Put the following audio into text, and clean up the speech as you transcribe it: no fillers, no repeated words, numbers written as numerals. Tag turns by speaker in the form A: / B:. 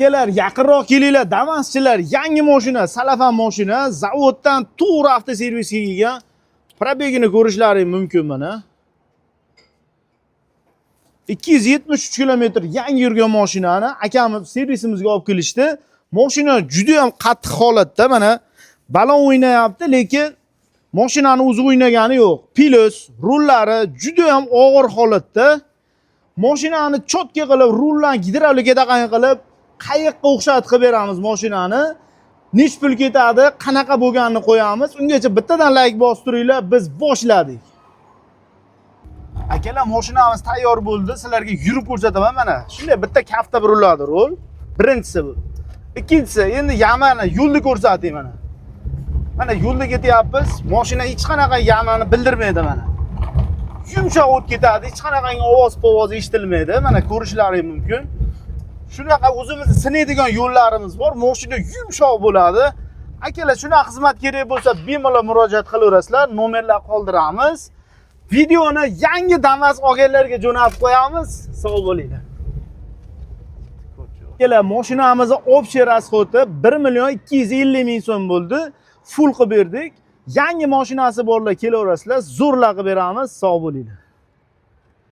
A: Kelar yaqinroq kelinglar, Damaschilar, yangi mashina, Salafan mashina, zavoddan to'g'ri avtoservisga kelgan. Probegini ko'rishlaring mumkin mana. 273 kilometr yangi yurgan mashinani akamiz servisimizga olib kelishdi. Mashina juda ham qattiq holatda, mana balon o'ynayapti, lekin mashinani o'zi o'ynagani yo'q. Pilos, rullari juda ham og'ir holatda. Mashinani chotka qilib, rullarni gidravlikaga qilib, qayiqqa o'xshatib beramiz mashinani. Nech pul ketadi, qanaqa bo'lganini qo'yamiz. Ungacha bittadan like bostiringlar, biz boshladik. Akalar, mashinamiz tayyor bo'ldi. Sizlarga yurib ko'rsataman mana. Shunday bitta kafta buriladi rol. Birinchisi bu. Ikkinchisi, endi yamani yo'lni ko'rsatayman mana. Mana yo'lda ketyapmiz. Mashina hech qanaqa yamani bildirmaydi mana. Yumshoq o't ketadi, hech qanaqangi ovoz eshitilmaydi. Mana ko'rishlaring mumkin. Shunaqa o'zimizni sinaydigan yo'llarimiz bor. Mashina yumshoq bo'ladi. Akalar, shunaqa xizmat kerak bo'lsa, bemalol murojaat qilaverasizlar. Nomerlar qoldiramiz. Videoni yangi Damas olganlarga jo'natib qo'yamiz. Sog' bo'linglar. Akalar, mashinamizni общий расходi 1.250.000 so'm bo'ldi. Full qilib berdik. Yangi mashinasi borlar kelaverasizlar, zo'rlab beramiz. Sog' bo'linglar.